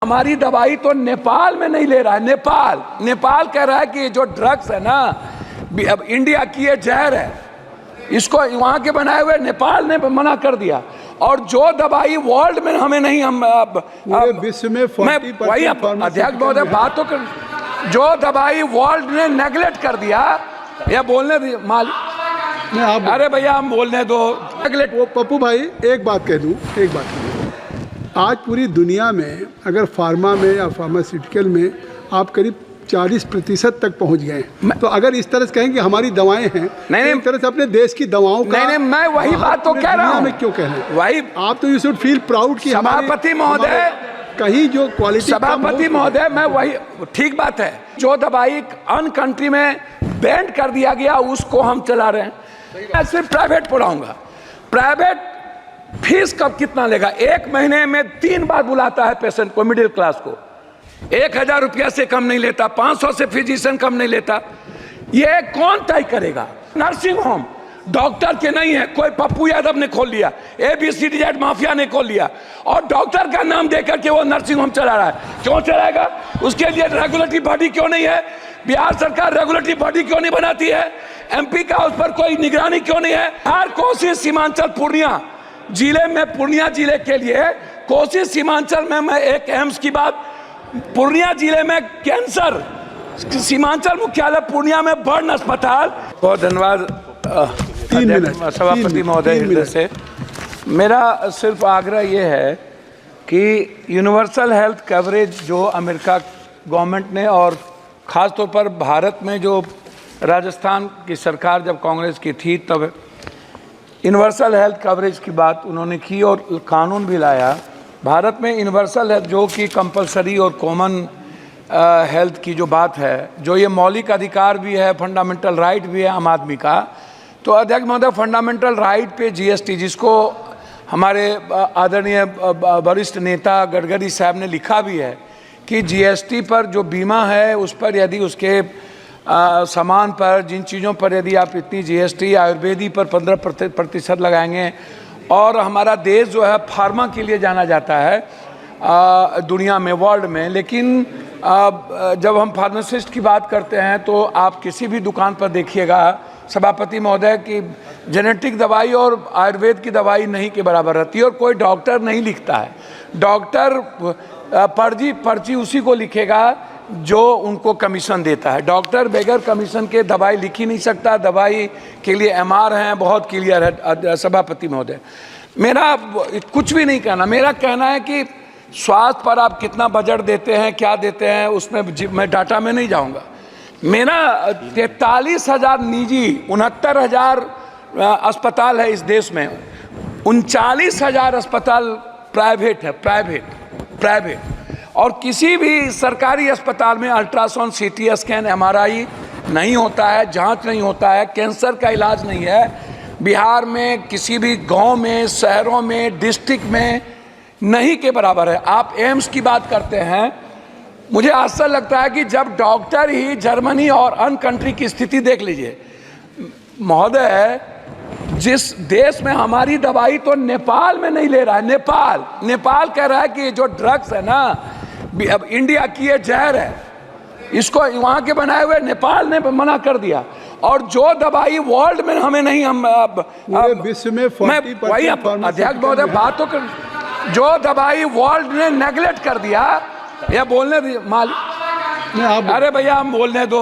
हमारी दवाई तो नेपाल में नहीं ले रहा है। नेपाल कह रहा है कि जो ड्रग्स है ना, अब इंडिया की ये जहर है, इसको वहां के बनाए हुए नेपाल ने मना कर दिया। और जो दवाई वर्ल्ड में हमें नहीं, हम विश्व में वही अध्यक्ष महोदय बात तो कर, जो दवाई वर्ल्ड ने नेगलेक्ट कर दिया, या बोलने मालिक, अरे भैया हम बोलने दो। वो पप्पू भाई एक बात कह दूं, आज पूरी दुनिया में अगर फार्मा में या फार्मास्यूटिकल में आप करीब 40% तक पहुंच गए, तो अगर इस तरह से कहें कि हमारी दवाएं हैं, नहीं, एक तरह से अपने देश की दवाओं का, नहीं, मैं वही बात तो कह रहा हूं। मैं क्यों कह रहे हैं वही, आप तो यू शुड फील प्राउड कि सभापति महोदय, कहीं जो क्वालिटी, सभापति महोदय मैं वही, ठीक बात है, जो दवाई अन कंट्री में बैन कर दिया गया उसको हम चला रहे हैं। मैं सिर्फ प्राइवेट पढ़ाऊंगा। प्राइवेट फीस कब कितना लेगा? 1 महीने में 3 बार बुलाता है पेशेंट को, मिडिल क्लास को। 1000 रुपया से कम नहीं लेता, 500 से फिजिशियन कम नहीं लेता। ये कौन तय करेगा? नर्सिंग होम डॉक्टर के नहीं है, कोई पप्पू यादव ने खोल लिया, ABCD माफिया ने खोल लिया, और डॉक्टर का नाम देकर के वो नर्सिंग होम चला रहा है। क्यों चलाएगा? उसके लिए रेगुलेटरी बॉडी क्यों नहीं है? बिहार सरकार रेगुलेटरी बॉडी क्यों नहीं बनाती है? MP का उस पर कोई निगरानी क्यों नहीं है? हर कोसी सीमांचल पूर्णिया जिले में, पूर्णिया जिले के लिए कोसी सीमांचल में, मैं एक एम्स की बात, पूर्णिया जिले में कैंसर सीमांचल मुख्यालय पूर्णिया में बर्न अस्पताल। बहुत धन्यवाद सभापति महोदय हृदय से। मेरा सिर्फ आग्रह ये है कि यूनिवर्सल हेल्थ कवरेज जो अमेरिका गवर्नमेंट ने, और ख़ास तौर पर भारत में जो राजस्थान की सरकार जब कांग्रेस की थी तब यूनिवर्सल हेल्थ कवरेज की बात उन्होंने की और कानून भी लाया। भारत में यूनिवर्सल हेल्थ जो कि कंपलसरी और कॉमन हेल्थ की जो बात है, जो ये मौलिक अधिकार भी है, फंडामेंटल राइट भी है आम आदमी का। तो अध्यक्ष महोदय, फंडामेंटल राइट पे GST, जिसको हमारे आदरणीय वरिष्ठ नेता गडकरी साहब ने लिखा भी है कि GST पर जो बीमा है उस पर यदि उसके सामान पर, जिन चीज़ों पर यदि आप इतनी GST, आयुर्वेदी पर 15% लगाएंगे, और हमारा देश जो है फार्मा के लिए जाना जाता है दुनिया में, वर्ल्ड में, लेकिन जब हम फार्मासिस्ट की बात करते हैं तो आप किसी भी दुकान पर देखिएगा सभापति महोदय की जेनेटिक दवाई और आयुर्वेद की दवाई नहीं के बराबर रहती है, और कोई डॉक्टर नहीं लिखता है। डॉक्टर पर्ची उसी को लिखेगा जो उनको कमीशन देता है। डॉक्टर बगैर कमीशन के दवाई लिख ही नहीं सकता। दवाई के लिए MR हैं, बहुत क्लियर है सभापति महोदय। मेरा कुछ भी नहीं कहना, मेरा कहना है कि स्वास्थ्य पर आप कितना बजट देते हैं, क्या देते हैं, उसमें मैं डाटा में नहीं जाऊंगा। मेरा 43,000 निजी, 69,000 अस्पताल है इस देश में, 39,000 अस्पताल प्राइवेट है, प्राइवेट। और किसी भी सरकारी अस्पताल में अल्ट्रासाउंड, CT स्कैन, MRI नहीं होता है, जांच नहीं होता है, कैंसर का इलाज नहीं है। बिहार में किसी भी गांव में, शहरों में, डिस्ट्रिक्ट में नहीं के बराबर है। आप एम्स की बात करते हैं, मुझे आश्चर्य लगता है कि जब डॉक्टर ही जर्मनी और अन्य कंट्री की स्थिति देख लीजिए महोदय, जिस देश में हमारी दवाई तो नेपाल में नहीं ले रहा है। नेपाल कह रहा है कि जो ड्रग्स है ना, अब इंडिया की ये जहर है, इसको वहां के बनाए हुए नेपाल ने मना कर दिया। और जो दवाई वर्ल्ड में हमें नहीं, हम विश्व में वही अध्यक्ष महोदय बात तो कर, जो दवाई वर्ल्ड ने नेगलेक्ट कर दिया, या बोलने मालिक, अरे भैया हम बोलने दो।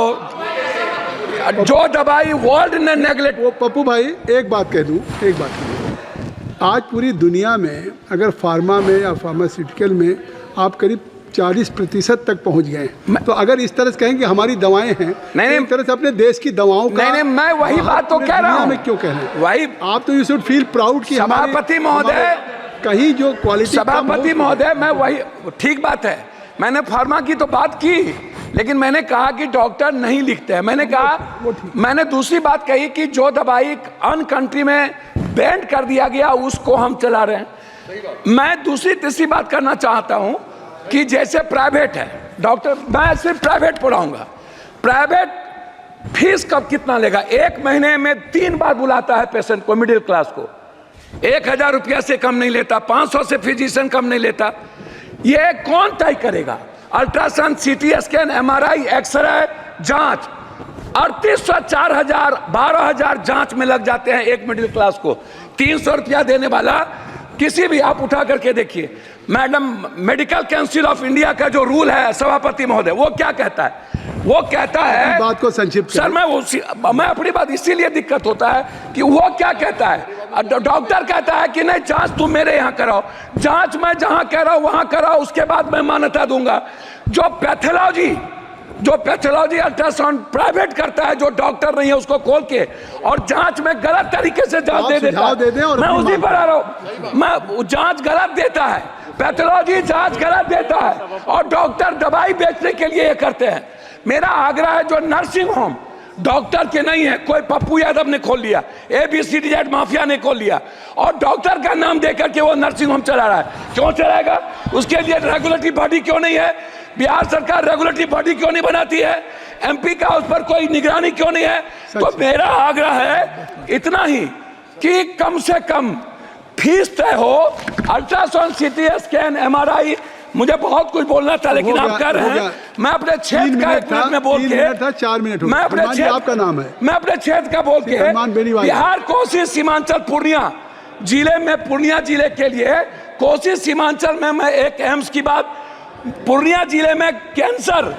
जो दवाई वर्ल्ड ने नेगलेक्ट, वो पप्पू भाई एक बात कह दूं, आज पूरी दुनिया में अगर फार्मा में या फार्मास्यूटिकल में आप करीब 40% तक पहुंच गए, तो अगर इस तरह से कहें कि हमारी दवाएं हैं, नहीं, एक तरह से अपने देश की दवाओं का, नहीं, मैं वही बात तो कह रहा हूं। मैं क्यों कह रहे हैं वही, आप तो यू शुड फील प्राउड कि सभापति महोदय, कहीं जो क्वालिटी, सभापति महोदय मैं वही, ठीक बात है, मैंने फार्मा की तो बात की, लेकिन मैंने कहा कि डॉक्टर नहीं लिखते हैं। मैंने दूसरी बात कही कि जो दवाई अन्य कंट्री में बैन कर दिया गया उसको हम चला रहे हैं। मैं दूसरी तीसरी बात करना चाहता हूं कि जैसे प्राइवेट है डॉक्टर, मैं सिर्फ प्राइवेट पढ़ाऊंगा। प्राइवेट फीस कब कितना लेगा? 1 महीने में 3 बार बुलाता है पेशेंट को, मिडिल क्लास को। 1000 रुपया से कम नहीं लेता, 500 से फिजिशियन कम नहीं लेता। ये कौन तय करेगा? Ultrasound, CT scan, MRI, x ray, जांच, 3800, 4000, 12000 जांच में लग जाते हैं एक मिडिल क्लास को। 300 रुपया देने वाला किसी भी, आप उठा करके देखिए, madam, medical council of India का जो रूल है सभापति महोदय, वो क्या कहता है? वो कहता है, बात को संक्षिप्त सर मैं अपनी बात, इसीलिए दिक्कत होता है कि वो क्या कहता है, डॉक्टर कहता है कि नहीं जांच तुम मेरे यहाँ कराओ, जांच मैं जहां कह रहा हूं वहां कराओ, उसके बाद मैं मान्यता दूंगा। जो पैथोलॉजी अल्ट्रासाउंड प्राइवेट करता है, जो डॉक्टर नहीं है उसको खोल के, और जांच में गलत तरीके से जांच दे देता है। मैं उसी पर आ रहा हूं, मैं जांच गलत देता है, पैथोलॉजी जांच गलत देता है, और डॉक्टर दवाई बेचने के लिए ये करते हैं। मेरा आग्रह है, जो नर्सिंग होम डॉक्टर के नहीं है, कोई पप्पू यादव ने खोल लिया, ABCD माफिया ने खोल लिया, और डॉक्टर का नाम देकर के वो नर्सिंग होम चला रहा है। क्यों चलाएगा? उसके लिए रेगुलेटरी बॉडी क्यों नहीं है? बिहार सरकार रेगुलेटरी बॉडी क्यों नहीं बनाती है? MP का उस पर कोई निगरानी क्यों नहीं है? तो मेरा आग्रह है इतना ही कि कम से कम फीस तय हो, अल्ट्रासाउंड, सीटी स्कैन, MRI। मुझे बहुत कुछ बोलना था, लेकिन आप कर रहे हैं। मैं अपने क्षेत्र का 1 मिनट में बोल के, 4 मिनट मैं अपने क्षेत्र, आपका नाम है, मैं अपने क्षेत्र का बोल के, बिहार, कोसी, सीमांचल, पूर्णिया जिले में, पूर्णिया जिले के लिए, कोसी सीमांचल में मैं एक एम्स की बात, पूर्णिया जिले में कैंसर,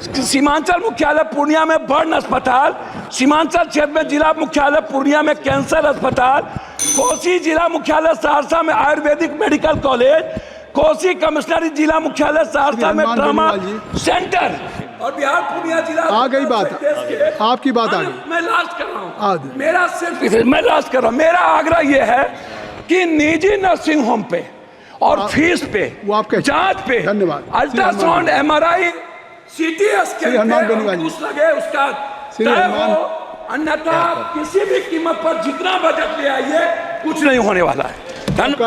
सीमांचल मुख्यालय पूर्णिया में बर्न अस्पताल, सीमांचल क्षेत्र में जिला मुख्यालय पूर्णिया में कैंसर अस्पताल, कोसी जिला मुख्यालय सहरसा में आयुर्वेदिक मेडिकल कॉलेज, कोसी कमिश्नरी जिला मुख्यालय सहरसा में ट्रामा सेंटर, और बिहार पूर्णिया जिला। आ गई बात, आपकी बात आ गई। मैं लास्ट कर रहा हूँ, मेरा सिर्फ, मैं लास्ट कर रहा हूँ। मेरा आग्रह यह है कि निजी नर्सिंग होम पे और फीस पे, जांच पे, अल्ट्रासाउंड, MRI, CT स्कैन लगे उसका तय हो, अन्यथा किसी भी कीमत पर जितना बजट ले आइए कुछ नहीं होने वाला है। धन्यवाद।